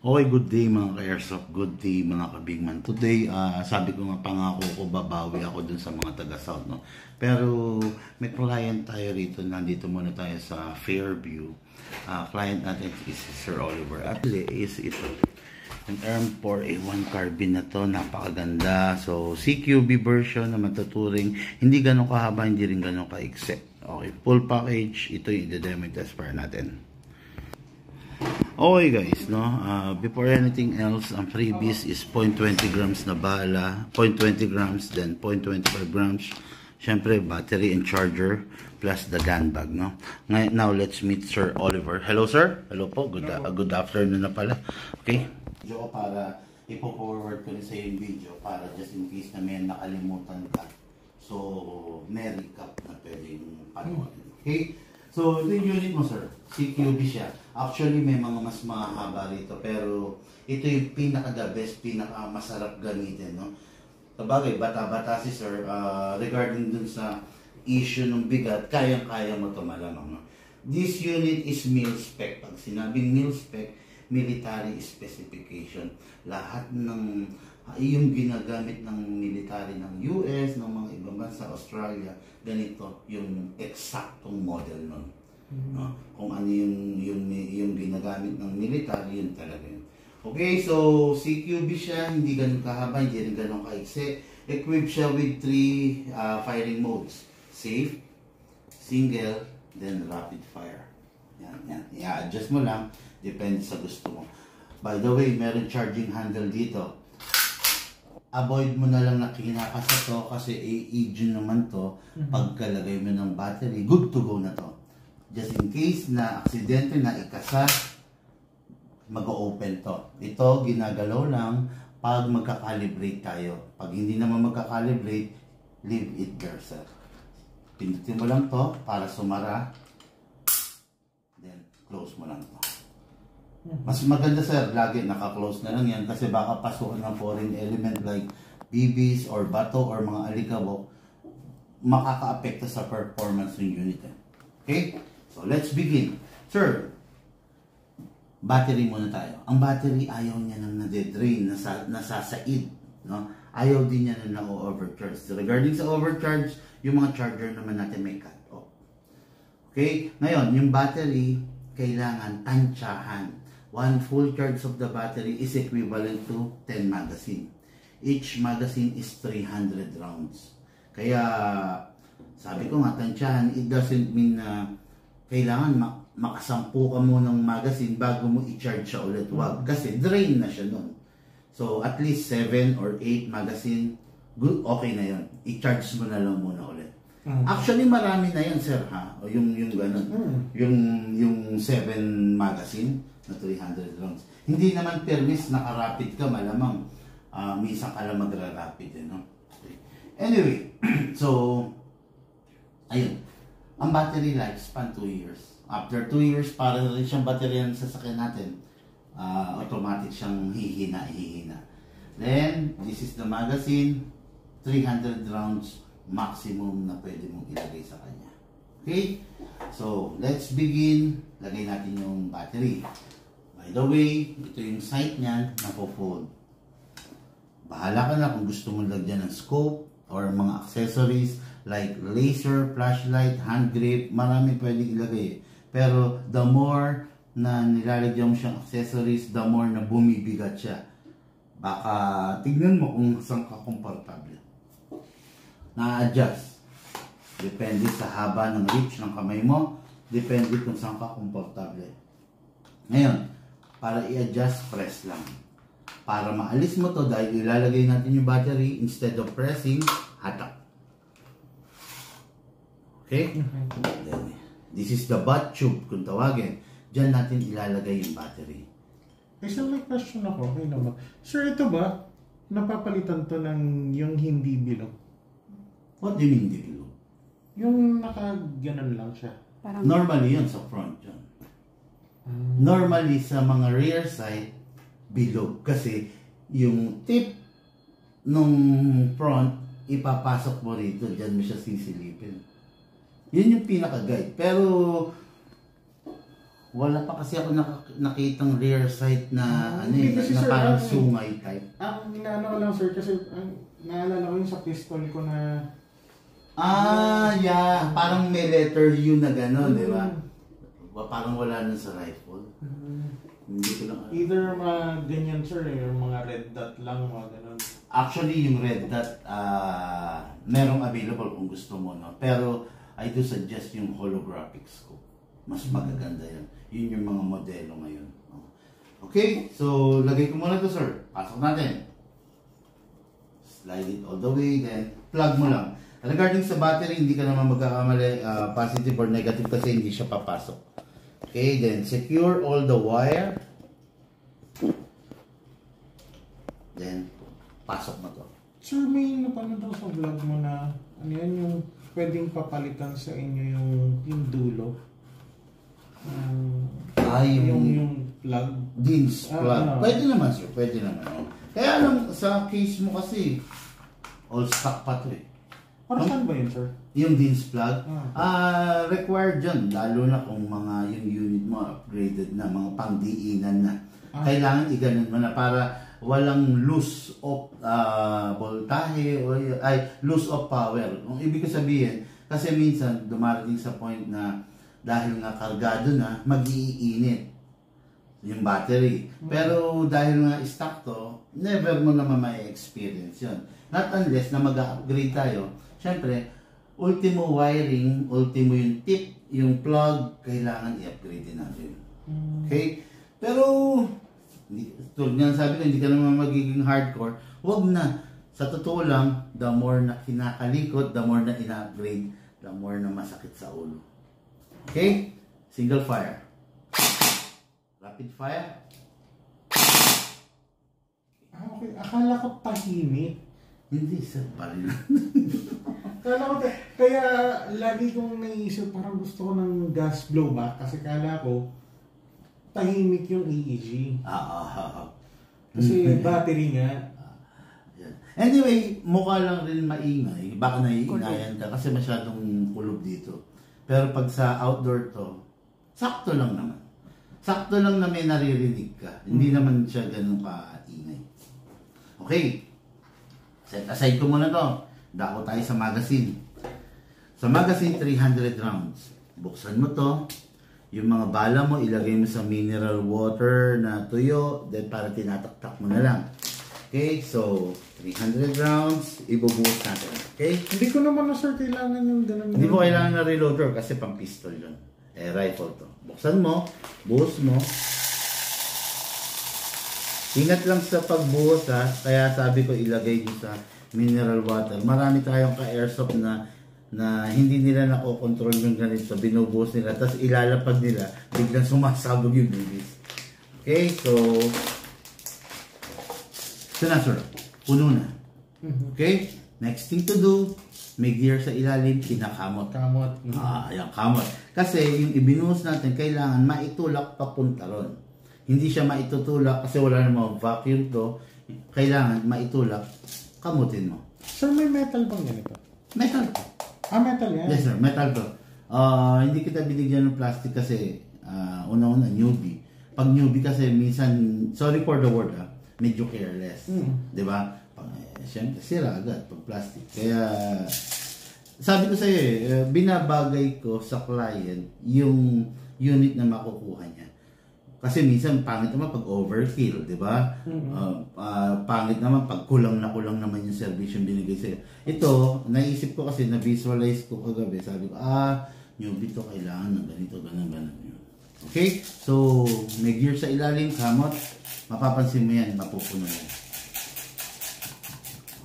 Okay, good day mga ka-airsoft, good day mga kabigman. Today, sabi ko nga pangako ko, babawi ako dun sa mga taga-south, no? Pero may client tayo rito, nandito muna tayo sa Fairview. Client natin is Sir Oliver. Actually, is ito. Yung RM4A1 carbine na to, napakaganda. So, CQB version na matuturing, hindi ganun kahaba, hindi rin ganun ka-except. Okay, full package, ito yung i-demo test para natin. Okay guys, no? Before anything else, ang freebies is 0.20 grams na bala, 0.20 grams, then 0.25 grams. Siyempre, battery and charger, plus the gun bag, no? Now, let's meet Sir Oliver. Hello, sir. Hello po. Good afternoon na pala. Okay? Video para ipo-forward ko rin sa yung video para just in case na may nakalimutan ka. So, may recap na pwedeng panoorin. Okay? So, ito yung unit mo, sir. CQB siya. Actually, may mga mas mahaba rito. Pero, ito yung pinaka-the best, pinaka-masarap gamitin, no? Sabagay, bata-bata si sir, regarding dun sa issue ng bigat, kayang-kaya mo ito malamang, no? This unit is mil-spec. Pag sinabing mil-spec, military specification. Lahat ng yung ginagamit ng military ng US, ng mga ibang bansa, Australia, ganito yung eksaktong model nun. No? Kung ano yung ginagamit ng military, yun talaga yun. Okay, so CQB siya, hindi ganun kahaba, hindi rin ganun kaiksi. Equipped siya with 3 firing modes. Safe, single, then rapid fire. Yan. I-adjust mo lang, depende sa gusto mo. By the way, meron charging handle dito. Avoid mo na lang na kinakasa to kasi i-agent naman to pagkalagay mo ng battery. Good to go na to. Just in case na aksidente na ikasa, mag-open to. Ito, ginagalaw lang pag magka-calibrate tayo. Pag hindi naman magka-calibrate, leave it there, sir. Pindutin mo lang to para sumara. Then, close mo lang to. Mas maganda, sir, lagi naka-close na lang yan kasi baka pasukan ng foreign element like BBs or bato or mga alikabok, makaka-apekto sa performance ng unit. Okay? So, let's begin. Sir, battery muna tayo. Ang battery, ayaw niya nang nade-drain, nasasaid. No? Ayaw din niya na na-overcharge. So, regarding sa overcharge, yung mga charger naman natin may cut-off. Okay? Ngayon, yung battery, kailangan tansyahan. 1 full charge of the battery is equivalent to 10 magazine. Each magazine is 300 rounds. Kaya, sabi ko nga, tansyahan, it doesn't mean na kailangan makasampu ka mo ng magazine bago mo i-charge siya ulit. Wag, kasi drain na siya nun. So, at least 7 or 8 magazine, good, okay na yun. I-charge mo na lang muna ulit. Actually, marami na yan, sir, ha? O yung ganun. Yung 7 magazine na 300 rounds. Hindi naman permis nakarapid ka, malamang minsan ka lang magra-rapid, no? Okay. Anyway, so, ayun. Ang battery lifespan, 2 years. After 2 years, para rin siyang battery ng sasakyan natin, automatic siyang hihina. Then, this is the magazine, 300 rounds maximum na pwede mong ilagay sa kanya. Okay? So, let's begin. Lagay natin yung battery. By the way, ito yung sight niyan, napo-fold. Bahala ka na kung gusto mong lagyan ng scope or mga accessories like laser, flashlight, hand grip, marami pwedeng ilagay. Pero the more na nilalagyan mo siyang accessories, the more na bumibigat siya. Baka tignan mo kung saan ka komportable. Na-adjust. Depende sa haba ng reach ng kamay mo. Depende kung saan ka komportable. Ngayon, para i-adjust, press lang. Para maalis mo to dahil ilalagay natin yung battery, instead of pressing, hatak. Okay? Then, this is the butt tube kung tawagin. Diyan natin ilalagay yung battery. Isang may question ako. Okay naman. Sir, ito ba, napapalitan to ng yung hindi bilog? What do you mean, hindi bilog? Yung naka-ganon lang siya. Parang Normally yun sa front yun. Normally sa mga rear side, bilog. Kasi yung tip nung front, ipapasok mo rito. Diyan mo siya sisilipin. Yun yung pinaka-guide. Pero Wala pa kasi ako nakitang rear sight na Hindi kasi, na sir, parang ano, sungay type. Ang inaano ko lang, sir, kasi naalala ko yung sa pistol ko na... Yeah. Parang may letter U na gano'n, di ba? Parang wala na sa rifle. Hindi ko lang alam. Either mga ganyan, sir, yung mga red dot lang, mga ganun. Actually, yung red dot, merong available kung gusto mo, no? Pero, I do suggest yung holographic scope. Mas magaganda yan. Yun yung mga modelo ngayon. Okay, so lagay ko muna to, sir. Pasok natin. Slide it all the way, then plug mo lang. Regarding sa battery, hindi ka naman magkakamali positive or negative kasi hindi siya papasok. Okay, then secure all the wire. Then, pasok mo to. Sir, may napanood ako sa vlog mo na ano yan yung pwedeng papalitan sa inyo yung dulo. Yung plug. DINS plug. Pwede naman, sir. Pwede naman. Kaya lang, sa case mo kasi, all stock pa to eh. Para saan ba yun, sir? Yung DINS plug, required dyan. Lalo na kung mga yung unit mo upgraded na, mga pangdiinan na. Kailangan iganon mo na para walang loss of voltahe o loss of power. Ang ibig ko sabihin, kasi minsan dumarating sa point na dahil nga kargado na, mag-iinit yung battery. Pero dahil nga stock to, never mo naman may experience yun. Not unless na mag-upgrade tayo. Siyempre, ultimo wiring, ultimo yung tip, yung plug, kailangan i-upgrade din natin. Okay? Pero, tulad nga sabi ko, hindi ka naman magiging hardcore. Huwag na. Sa totoo lang, the more na kinakalikot, the more na ina-upgrade, the more na masakit sa ulo. Okay? Single fire. Rapid fire. Okay. Akala ko tahimik. Hindi, sir. Parang Akala ko, kaya lagi kong naisip, parang gusto ko ng gas blowback kasi akala ko tahimik yung EEG. Kasi battery nga. Anyway, mukha lang rin maingay. Baka naiingayan ka kasi masyadong kulob dito. Pero pag sa outdoor to, sakto lang naman. Sakto lang na may naririnig ka. Hindi naman siya ganun ka-ingay. Okay. Set aside ko muna to. Dako tayo sa magazine. Sa magazine, 300 rounds. Buksan mo to. Yung mga bala mo, ilagay mo sa mineral water na tuyo. Then para tinataktak mo na lang. Okay, so 300 rounds, ibubuhos natin. Okay? Hindi ko naman na, sir, kailangan yung ganun. Hindi mo kailangan na reloader kasi pang pistol yun. Rifle to. Buksan mo, buhos mo. Ingat lang sa pagbuhos ha. Kaya sabi ko ilagay dito sa mineral water. Marami tayong ka-airsoft na hindi nila nakokontrol yung ganito. Binubuhos nila. Tapos ilalapag nila. Biglang sumasabog yung bibis. Okay, so ito na, sir. Puno na. Okay? Next thing to do, may gear sa ilalim, kinakamot. Kamot. Ayan, kamot. Kasi yung ibinuhos natin, kailangan maitulak papunta ron. Hindi siya maitutulak kasi wala namang vacuum to. Kailangan maitulak, kamutin mo. Sir, may metal bang ganito? Metal to. Metal yan? Yes, sir. Metal to. Hindi kita binigyan ng plastic kasi una-una, newbie. Pag newbie kasi, minsan, sorry for the word medyo careless. Diba? Siyempre, sira agad pag plastic. Kaya, sabi ko sa iyo binabagay ko sa client yung unit na makukuha niya. Kasi minsan, pangit naman pag overkill, diba? Pangit naman pag kulang naman yung service yung binigay sa'yo. Ito, naisip ko kasi, na-visualize ko kagabi. Sabi ko, newbie to, kailangan ng ganito, ganun. Okay? So, may gear sa ilalim, kamot. Mapapansin mo yan, mapupuno yan.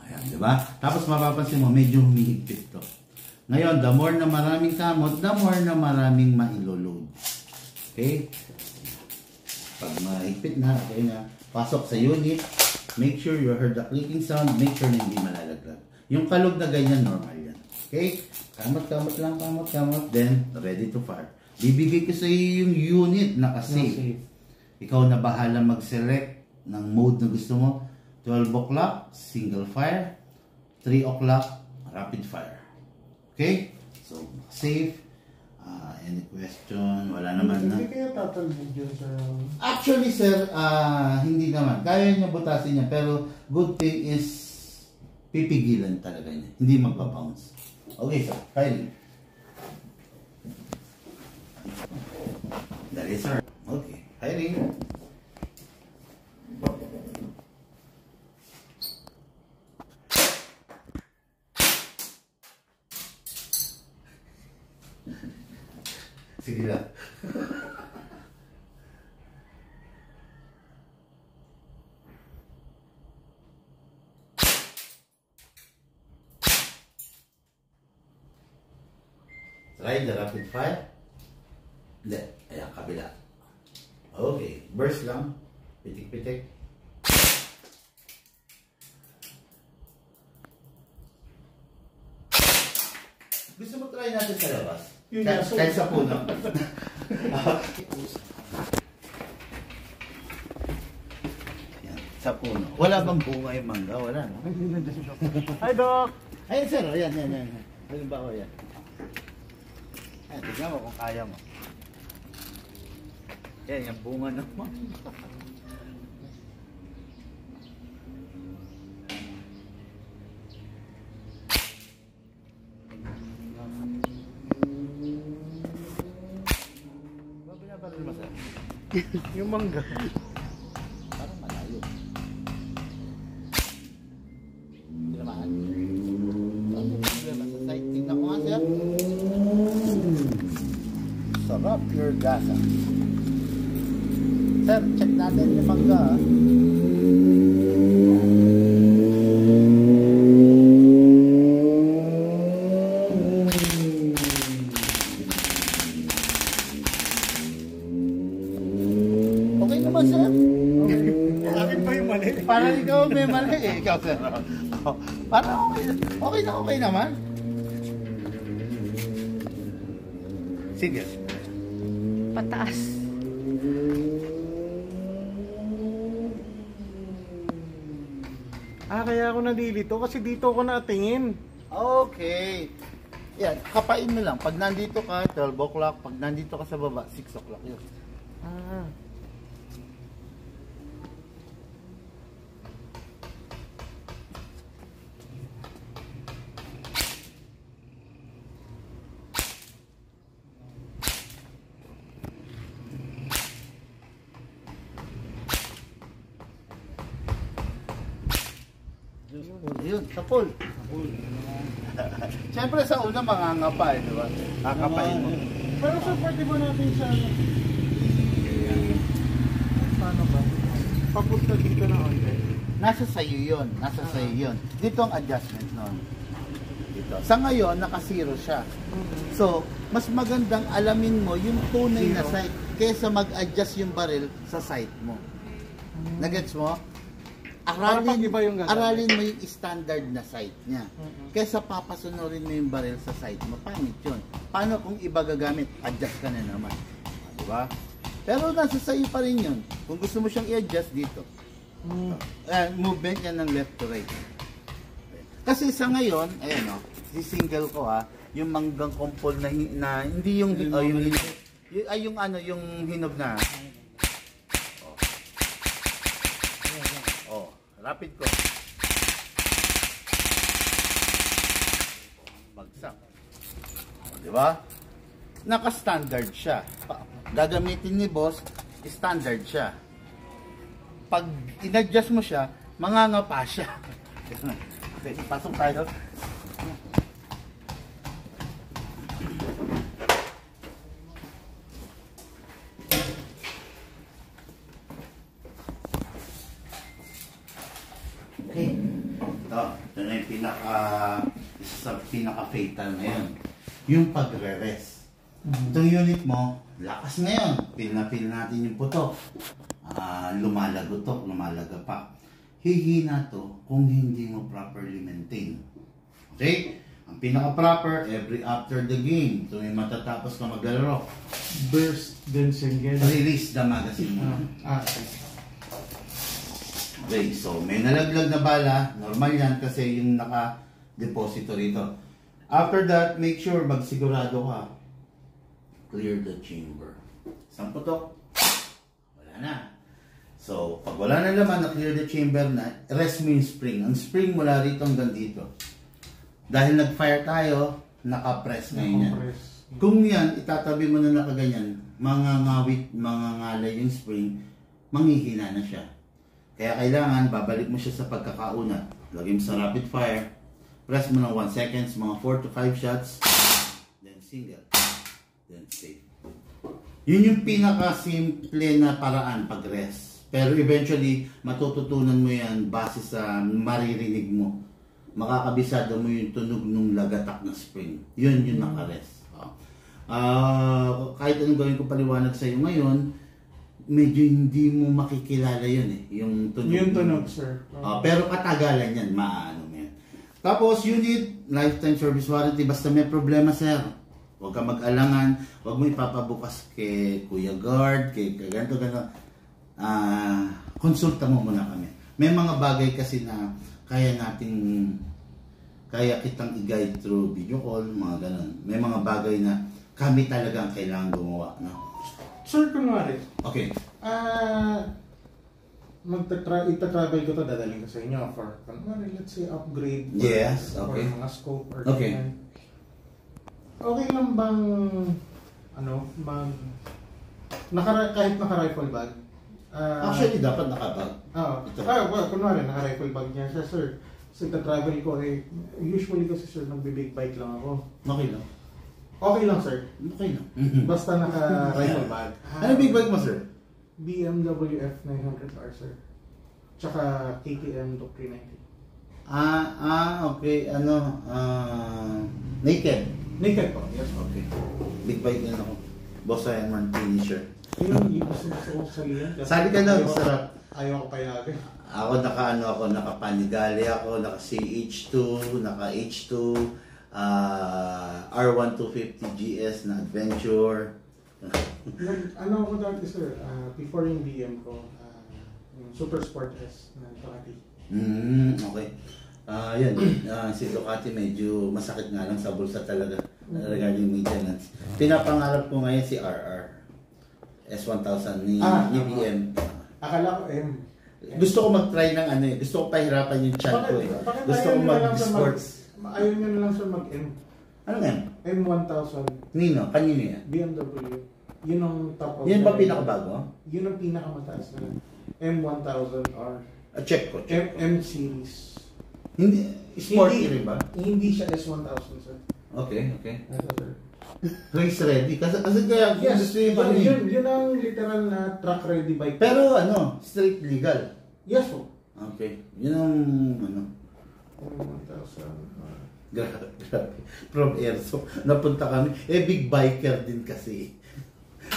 Ayan, di ba? Tapos mapapansin mo, medyo humihigpit to. Ngayon, the more na maraming kamot, the more na maraming mailoload. Okay? Pag mahigpit na, okay na, pasok sa unit, make sure you heard the clicking sound, make sure na hindi malalaglag. Yung kalog na ganyan, normal yan. Okay? Kamot lang, then ready to fire. Bibigay ko sa iyo yung unit na kasi. Ikaw na bahala mag-select ng mode na gusto mo. 12 o'clock, single fire. 3 o'clock, rapid fire. Okay? So, safe. Any question? Wala naman na. Hindi kaya tatalbog yun sa... Actually, sir, hindi naman. Kaya niya butasin niya. Pero good thing is, pipigilan talaga niya. Hindi magpa-bounce. Okay, sir. Kylie. Dali, sir. Okay. Kylie. Sige lang. Try the rapid fire. Hindi. Ayan, kabila. Okay. Burst lang. Pitik-pitik. Gusto mo try natin sa labas? Kahit sa puno. Yan, sa puno. Wala bang bunga yung mangga? Wala, no? Hi, Doc! Ayan, sir. Ayan. Halimbawa, yan. Ayan, tignan mo kung kaya mo. Yan, yung bunga naman. Yung mangga. Parang malayo. Hindi naman. Parang problema sa site. Tingnan ko nga siya. Sarap, pure gasa. Sir, check natin yung mangga. Okay naman, sir. Akin pa yung mali. Parang ikaw may mali eh. Ikaw, sir. Parang okay naman. Sige. Pataas. Kaya ako nalilito kasi dito ako natingin. Okay. Yan, kapain mo lang. Pag nandito ka, 12 o'clock. Pag nandito ka sa baba, 6 o'clock yun. Ah. Yun, sa pool. Siyempre sa una mangangapa eh, di ba? Kakapain mo. Pero sir, pwede ba natin siya paano ba? Papunta dito na onte. Nasa sayo yun. Nasa sayo yun. Dito ang adjustment nun. Dito. Sa ngayon, naka-zero siya. So, mas magandang alamin mo yung tunay na Zero. sight kaysa mag-adjust yung barrel sa sight mo. Nagets mo? Para pag-iba yung gagawin. Aralin mo yung standard na sight niya. Kaysa papasunurin mo yung barrel sa sight mo, pangit yun. Paano kung iba gagamit? Adjust ka na naman. Diba? Pero nasa sayo pa rin yun. Kung gusto mo siyang i-adjust dito. Movement yan ng left to right. Kasi sa ngayon, ayan o, si-single ko ha, yung manggang kumpol na, hindi yung, yung ano, yung hinog na. Rapid ko. Bagsak. Di ba? Naka-standard siya. Gagamitin ni boss, standard siya. Pag in-adjust mo siya, mangangapa siya. Okay, pasok tayo. Okay. Ito na yung isa sa pinaka-fatal na yun. Yung pagre-rest. Itong unit mo, lakas ngayon. Feel na feel natin yung putok. Lumalagotok, lumalaga pa. Hihina to kung hindi mo properly maintain. Okay? Ang pinaka-proper, every after the game, so may matatapos ka maglalaro, Burst, then single. release the magazine mo. Okay, so may nalaglag na bala, normal yan kasi yung naka-deposito rito. After that, make sure magsigurado ka clear the chamber. Isang putok, wala na. So, pag wala na laman, na-clear the chamber na, rest mo yung spring. Ang spring mula rito hanggang dito. Dahil nag-fire tayo, naka-press ngayon yan. Kung yan, itatabi mo na nakaganyan, mangangawit, mangangalay yung spring, manghihina na siya. Kaya kailangan, babalik mo siya sa pagkakauna. Lagay mo sa rapid fire, press mo ng 1 seconds, mga 4 to 5 shots, then single, then safe. Yun yung pinaka-simple na paraan pag-rest. Pero eventually, matututunan mo yan base sa maririnig mo. Makakabisado mo yung tunog ng lagatak na spring. Yun yung naka-rest. Kahit anong gawin ko paliwanag sa iyo ngayon, medyo hindi mo makikilala yun eh. Yung tunog. Yung tunog, sir. Pero katagalan yan, maano mo yan. Tapos, unit, lifetime service warranty. Basta may problema, sir. Huwag ka mag-alangan. Huwag mo ipapabukas kay Kuya Guard, kay ganito. Konsulta mo muna kami. May mga bagay kasi na kaya kitang i-guide through video call, mga ganun. May mga bagay na kami talaga ang kailangan gumawa. No? Sir, kunwari. Okay. Ita-travel ko to, dadaling ko sa inyo for, kunwari, let's say, upgrade. Yes, okay. Or mga scope or okay. Ganyan. Okay lang bang, kahit naka-rifle bag? Actually, dapat nakabag. Kunwari, naka-rifle bag niya siya, sir. So, ita-travel ko, usually kasi, sir, nagbe-big bike lang ako. Okay lang. Okay lang, sir. Okay lang. Basta naka-rifle bag. Ano big bike mo, sir? BMW F900R, sir. Tsaka KTM Duke 390. Okay. Naked. Naked po, yes. Okay. Big bike din ako. Boss Ryan Martini shirt. Yung gusto ko salihan. Sali ka daw, sarap. Ayaw ko payagan. Ako naka-Panigale ako, naka-CH2, naka-H2, R1250 GS na Adventure. Ako dati, sir, before yung BM ko, yung Super Sport S na Ducati. Okay. Yun, si Ducati medyo masakit nga lang sa bulsa talaga regarding maintenance. Pinapangarap ko ngayon si RR S1000 ni BM. Akala ko M. Gusto ko mag-try ng gusto ko pahirapan yung chan ko eh. Gusto ko mag-sports. Ayaw nyo na lang sir mag-M. Ano nga? M1000. Nino? Kanino yan? BMW. Yun ang top of Yun ba pinakabago? Yun ang pinakamataas na. M1000R. Check ko. M series. Hindi, sporty rin ba? Hindi siya S1000, sir. Okay. Ito, sir. Race ready? Kasi kaya yes, gusto yung yun ang literal na truck ready bike. Pero street legal? Yes po. Okay. Yun ang Grabe. From Airsoft. Napunta kami. Big biker din kasi.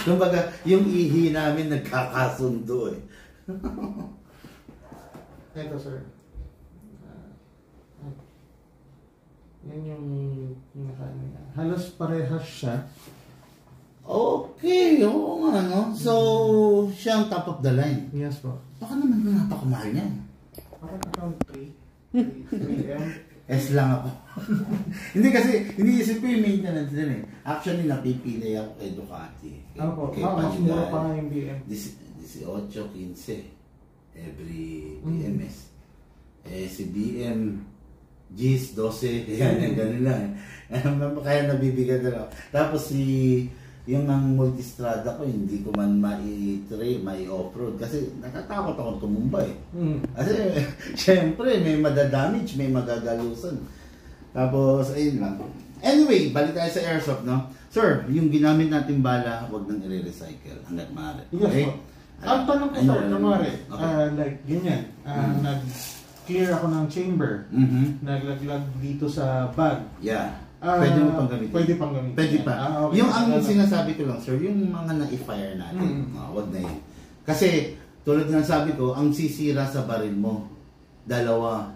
Kumbaga, yung ihi namin nagkakasundo eh. Ito, sir. Yan yung halos parehas siya. Okay, oo nga, no? So, siya ang top of the line. Yes po. Baka naman napakamahal niyan. Parang around 3M. S lang ako. Hindi kasi, iniisip ko yung maintenance din eh. Actually, napipili ako kay Ducati. Mas mura pa nga yung BM. 18, 15 every BMS. Si BM, G's, 12, yan, ganun lang. Kaya nabibigyan na lang. Tapos yung ang multistrada ko, hindi ko man mai-off-road. Kasi natatakot ako tumumbay. Kasi, syempre, may madadamage, may magagalusan. Tapos, ayun lang. Anyway, balik tayo sa airsoft, no? Sir, yung ginamit natin bala, huwag nang i-recycle hanggat maaari. Okay? Ang tanong ko, sir, kumari, like, ganyan, nag-clear ako ng chamber, naglaglag dito sa bag. Yeah. Pwede mo pang gamitin. Pwede pang gamitin. Pwede pa. Okay. Yung ang sinasabi ko lang, sir, yung mga na-fire natin, wag na yun. Kasi, tulad ng sabi ko, ang sisira sa baril mo, dalawa,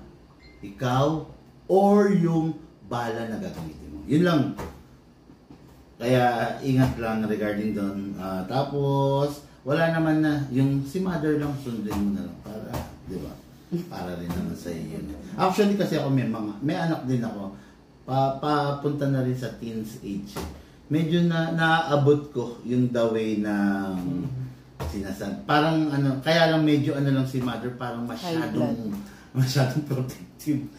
ikaw, or yung bala na gagamitin mo. Yun lang. Kaya, ingat lang regarding doon. Tapos, wala naman na, yung si mother lang, sundin mo na lang para, di ba? Para rin naman sa iyo yun. Actually, kasi ako may anak din ako, papunta na rin sa teens age. medyo naaabot ko yung the way ng sinasan. Parang ano, kaya lang medyo ano lang si mother, parang masyadong protective.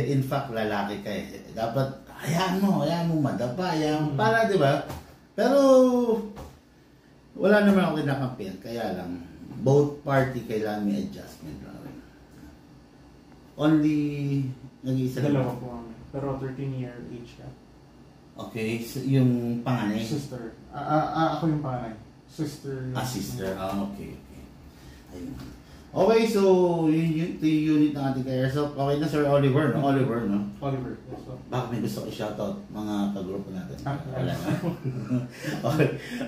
In fact, lalaki ka eh. Dapat, hayaan mo madapa, para, di ba? Pero, wala naman ako kinakampihan, kaya lang, both party kailangan may adjustment lang. Only, nag-iisa lang. Dalawa po kami. Pero 13-year age ka. Okay, so yung panganay? Sister. Ako yung panganay. Sister. Sister. Okay. Ayun. Okay, so yung unit ng ating ka-airsoft. Okay na, Sir Oliver, no? Oliver, no? Oliver. Yes, so. Baka may gusto ko i-shoutout mga kagrupo natin. Wala na.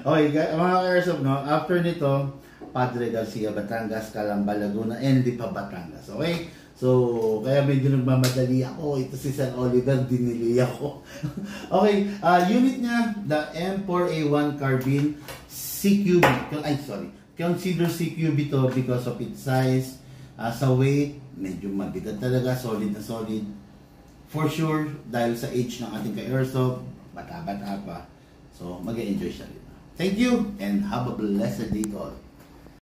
Okay, mga ka-airsoft, no? After nito, Padre Garcia, Batangas, Calamba, Laguna, and Lipa, Batangas. Okay? So, kaya medyo nagmamadali ako. Ito si Sir Oliver, dinili ako. Okay, unit niya, the M4A1 carbine CQB. Consider CQB to because of its size. Sa weight, medyo mabigat talaga, solid na solid. For sure, dahil sa age ng ating ka-airsoft, bata-bata pa. So, mag-enjoy siya rin. Thank you, and have a blessed day to all.